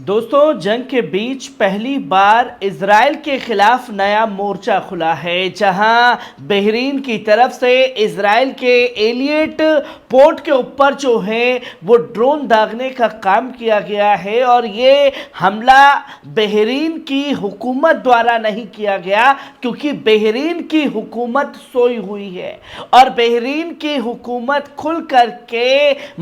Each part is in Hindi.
दोस्तों, जंग के बीच पहली बार इजराइल के खिलाफ नया मोर्चा खुला है, जहां बहरीन की तरफ से इजराइल के एलियट पोर्ट के ऊपर जो है वो ड्रोन दागने का काम किया गया है। और ये हमला बहरीन की हुकूमत द्वारा नहीं किया गया, क्योंकि बहरीन की हुकूमत सोई हुई है और बहरीन की हुकूमत खुल करके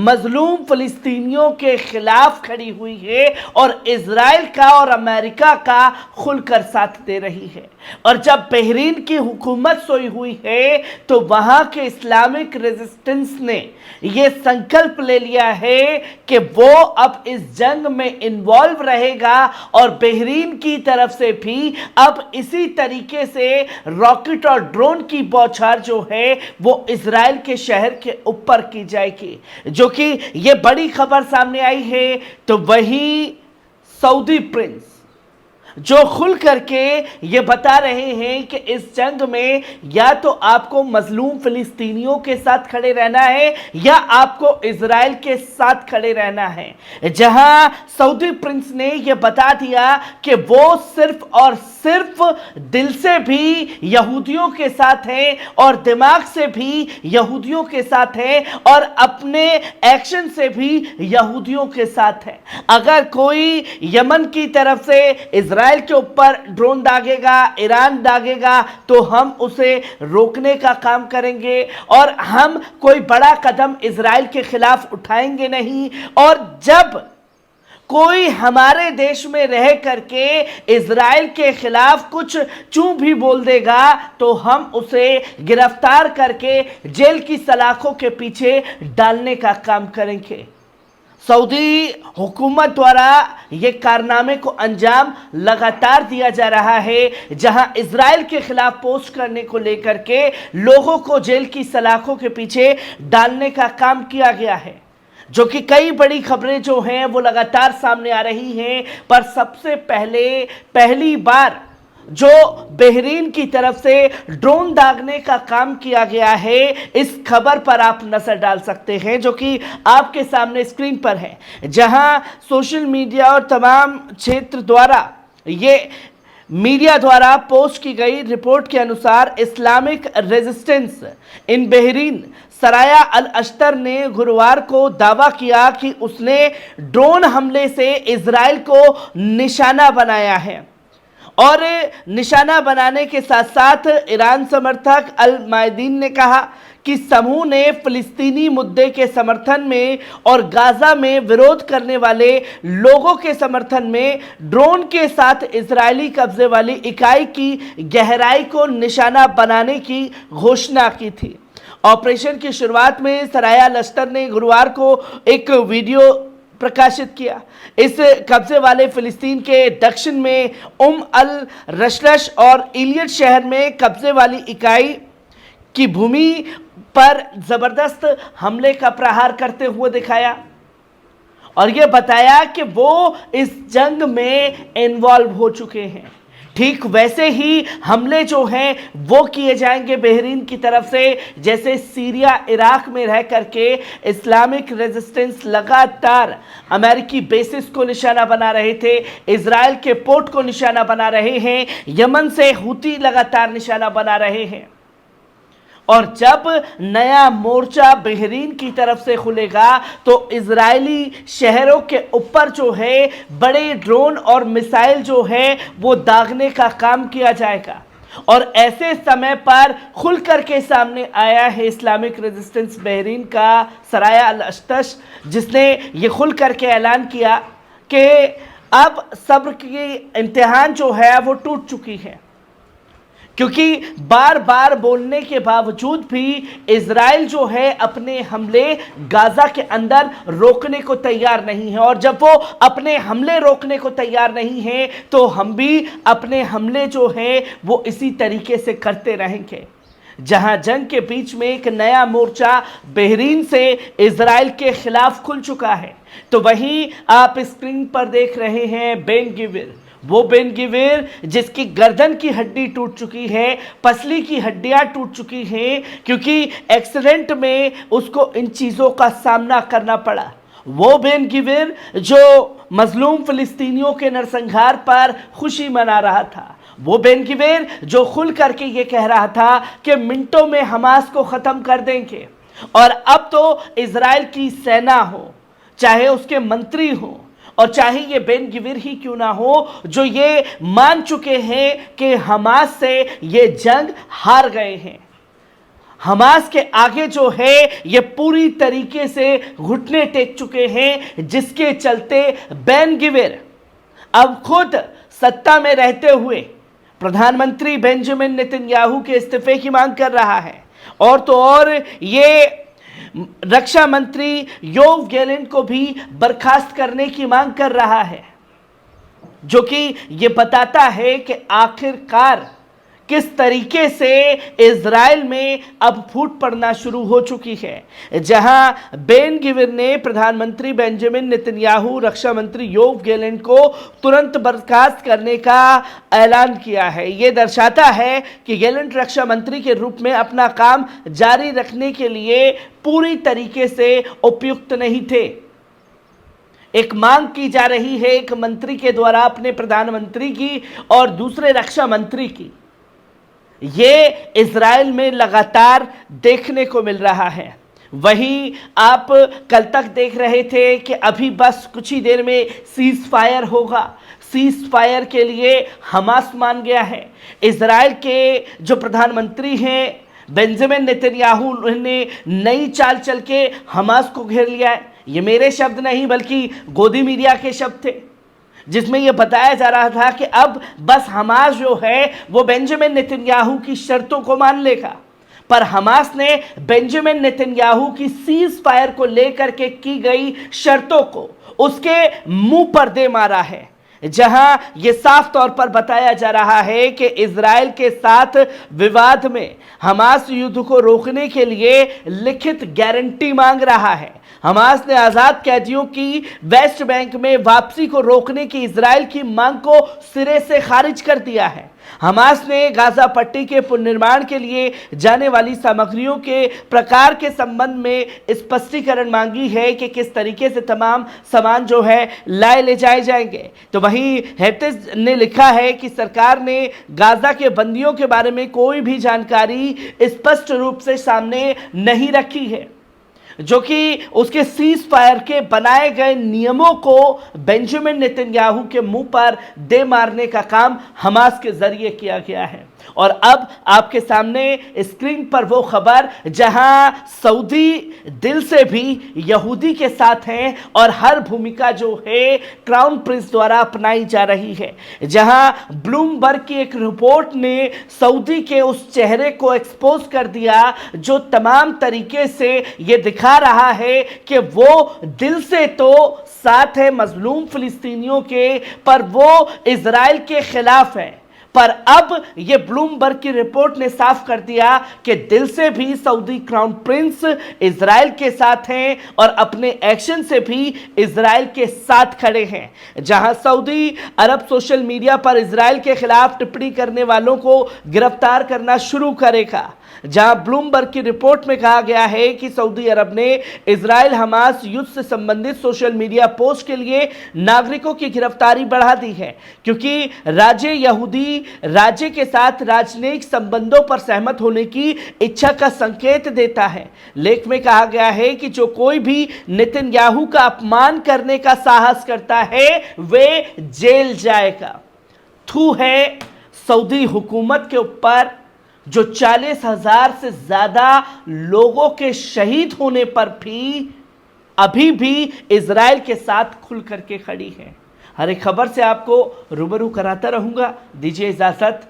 मजलूम फिलिस्तीनियों के खिलाफ खड़ी हुई है और इजराइल का और अमेरिका का खुलकर साथ दे रही है। और जब बहरीन की हुकूमत सोई हुई है तो वहां के इस्लामिक रेजिस्टेंस ने यह संकल्प ले लिया है कि वो अब इस जंग में इन्वॉल्व रहेगा और बहरीन की तरफ से भी अब इसी तरीके से रॉकेट और ड्रोन की बौछार जो है वो इजराइल के शहर के ऊपर की जाएगी। जो कि ये बड़ी खबर सामने आई है, तो वही सऊदी प्रिंस जो खुल करके ये बता रहे हैं कि इस जंग में या तो आपको मजलूम फिलिस्तीनियों के साथ खड़े रहना है या आपको इजराइल के साथ खड़े रहना है। जहां सऊदी प्रिंस ने ये बता दिया कि वो सिर्फ और सिर्फ दिल से भी यहूदियों के साथ हैं और दिमाग से भी यहूदियों के साथ हैं और अपने एक्शन से भी यहूदियों के साथ है। अगर कोई यमन की तरफ से इजराइल के ऊपर ड्रोन दागेगा, ईरान दागेगा, तो हम उसे रोकने का काम करेंगे और हम कोई बड़ा कदम इजराइल के खिलाफ उठाएंगे नहीं। और जब कोई हमारे देश में रह करके इजराइल के खिलाफ कुछ चू भी बोल देगा तो हम उसे गिरफ्तार करके जेल की सलाखों के पीछे डालने का काम करेंगे। सऊदी हुकूमत द्वारा ये कारनामे को अंजाम लगातार दिया जा रहा है, जहां इजराइल के खिलाफ पोस्ट करने को लेकर के लोगों को जेल की सलाखों के पीछे डालने का काम किया गया है। जो कि कई बड़ी खबरें जो हैं वो लगातार सामने आ रही हैं, पर सबसे पहली बार जो बहरीन की तरफ से ड्रोन दागने का काम किया गया है, इस खबर पर आप नजर डाल सकते हैं, जो कि आपके सामने स्क्रीन पर है। जहां सोशल मीडिया और तमाम क्षेत्र द्वारा ये मीडिया द्वारा पोस्ट की गई रिपोर्ट के अनुसार Islamic resistance in Bahrain Saraya al Ashtar ने गुरुवार को दावा किया कि उसने ड्रोन हमले से इजराइल को निशाना बनाया है। और निशाना बनाने के साथ साथ ईरान समर्थक अल मायदीन ने कहा कि समूह ने फिलिस्तीनी मुद्दे के समर्थन में और गाजा में विरोध करने वाले लोगों के समर्थन में ड्रोन के साथ इजरायली कब्जे वाली इकाई की गहराई को निशाना बनाने की घोषणा की थी। ऑपरेशन की शुरुआत में सराया लश्कर ने गुरुवार को एक वीडियो प्रकाशित किया। इस कब्जे वाले फिलिस्तीन के दक्षिण में अल रशलश और इलियट शहर में कब्जे वाली इकाई की भूमि पर जबरदस्त हमले का प्रहार करते हुए दिखाया और यह बताया कि वो इस जंग में इन्वॉल्व हो चुके हैं। ठीक वैसे ही हमले जो हैं वो किए जाएंगे बहरीन की तरफ से, जैसे सीरिया इराक में रह करके इस्लामिक रेजिस्टेंस लगातार अमेरिकी बेसिस को निशाना बना रहे थे, इजराइल के पोर्ट को निशाना बना रहे हैं, यमन से हुती लगातार निशाना बना रहे हैं। और जब नया मोर्चा बहरीन की तरफ से खुलेगा तो इजरायली शहरों के ऊपर जो है बड़े ड्रोन और मिसाइल जो है वो दागने का काम किया जाएगा। और ऐसे समय पर खुल करके सामने आया है इस्लामिक रेजिस्टेंस बहरीन का सराया अल अश्तर, जिसने ये खुल करके ऐलान किया कि अब सब्र की इम्तिहान जो है वो टूट चुकी है, क्योंकि बार बार बोलने के बावजूद भी इजराइल जो है अपने हमले गाजा के अंदर रोकने को तैयार नहीं है। और जब वो अपने हमले रोकने को तैयार नहीं है तो हम भी अपने हमले जो है वो इसी तरीके से करते रहेंगे। जहां जंग के बीच में एक नया मोर्चा बहरीन से इजराइल के खिलाफ खुल चुका है, तो वहीं आप स्क्रीन पर देख रहे हैं बेन गिविर, वो बेन गिविर जिसकी गर्दन की हड्डी टूट चुकी है, पसली की हड्डियां टूट चुकी हैं, क्योंकि एक्सीडेंट में उसको इन चीज़ों का सामना करना पड़ा। वो बेन गिविर जो मजलूम फिलिस्तीनियों के नरसंहार पर खुशी मना रहा था, वो बेन गिविर जो खुल करके ये कह रहा था कि मिनटों में हमास को खत्म कर देंगे। और अब तो इजराइल की सेना हो, चाहे उसके मंत्री हो और चाहे ये बेन गिविर ही क्यों ना हो, जो ये मान चुके हैं कि हमास से ये जंग हार गए हैं। हमास के आगे जो है ये पूरी तरीके से घुटने टेक चुके हैं, जिसके चलते बेन गिविर अब खुद सत्ता में रहते हुए प्रधानमंत्री बेंजामिन नेतन्याहू के इस्तीफे की मांग कर रहा है। और तो और ये रक्षा मंत्री योव गैलेंट को भी बर्खास्त करने की मांग कर रहा है, जो कि ये बताता है कि आखिरकार किस तरीके से इजराइल में अब फूट पड़ना शुरू हो चुकी है। जहां बेन गिविर ने प्रधानमंत्री बेंजामिन नेतन्याहू, रक्षा मंत्री योव गैलेंट को तुरंत बर्खास्त करने का ऐलान किया है। यह दर्शाता है कि गैलेंट रक्षा मंत्री के रूप में अपना काम जारी रखने के लिए पूरी तरीके से उपयुक्त नहीं थे। एक मांग की जा रही है एक मंत्री के द्वारा अपने प्रधानमंत्री की और दूसरे रक्षा मंत्री की। ये इजराइल में लगातार देखने को मिल रहा है। वहीं आप कल तक देख रहे थे कि अभी बस कुछ ही देर में सीज फायर होगा। सीज फायर के लिए हमास मान गया है। इजराइल के जो प्रधानमंत्री हैं बेंजामिन नेतन्याहू ने नई चाल चल के हमास को घेर लिया है। ये मेरे शब्द नहीं बल्कि गोदी मीडिया के शब्द थे, जिसमें यह बताया जा रहा था कि अब बस हमास जो है वो बेंजामिन नेतन्याहू की शर्तों को मान लेगा। पर हमास ने बेंजामिन नेतन्याहू की सीज फायर को लेकर के की गई शर्तों को उसके मुंह पर दे मारा है, जहां यह साफ तौर पर बताया जा रहा है कि इजराइल के साथ विवाद में हमास युद्ध को रोकने के लिए लिखित गारंटी मांग रहा है। हमास ने आजाद कैदियों की वेस्ट बैंक में वापसी को रोकने की इजराइल की मांग को सिरे से खारिज कर दिया है। हमास ने गाजा पट्टी के पुनर्निर्माण के लिए जाने वाली सामग्रियों के प्रकार के संबंध में स्पष्टीकरण मांगी है कि किस तरीके से तमाम सामान जो है लाए ले जाए जाएंगे। तो वहीं हेरिटेज ने लिखा है कि सरकार ने गाजा के बंदियों के बारे में कोई भी जानकारी स्पष्ट रूप से सामने नहीं रखी है, जो कि उसके सीज फायर के बनाए गए नियमों को बेंजामिन नेतन्याहू के मुंह पर दे मारने का काम हमास के जरिए किया गया है। और अब आपके सामने स्क्रीन पर वो खबर जहां सऊदी दिल से भी यहूदी के साथ हैं और हर भूमिका जो है क्राउन प्रिंस द्वारा अपनाई जा रही है। जहां ब्लूमबर्ग की एक रिपोर्ट ने सऊदी के उस चेहरे को एक्सपोज कर दिया जो तमाम तरीके से ये दिखा रहा है कि वो दिल से तो साथ है मजलूम फिलिस्तीनियों के, पर वो इजराइल के खिलाफ है। पर अब यह ब्लूमबर्ग की रिपोर्ट ने साफ कर दिया कि दिल से भी सऊदी क्राउन प्रिंस इजराइल के साथ हैं और अपने एक्शन से भी इजराइल के साथ खड़े हैं। जहां सऊदी अरब सोशल मीडिया पर इजराइल के खिलाफ टिप्पणी करने वालों को गिरफ्तार करना शुरू करेगा। जहां ब्लूमबर्ग की रिपोर्ट में कहा गया है कि सऊदी अरब ने इजराइल हमास युद्ध से संबंधित सोशल मीडिया पोस्ट के लिए नागरिकों की गिरफ्तारी बढ़ा दी है, क्योंकि राज्य यहूदी राज्य के साथ राजनयिक संबंधों पर सहमत होने की इच्छा का संकेत देता है। लेख में कहा गया है कि जो कोई भी नेतन्याहू का अपमान करने का साहस करता है वे जेल जाएगा। थू है सऊदी हुकूमत के ऊपर जो 40,000 से ज्यादा लोगों के शहीद होने पर भी अभी भी इजराइल के साथ खुल करके खड़ी है। हर एक खबर से आपको रूबरू कराता रहूंगा। दीजिए इजाजत।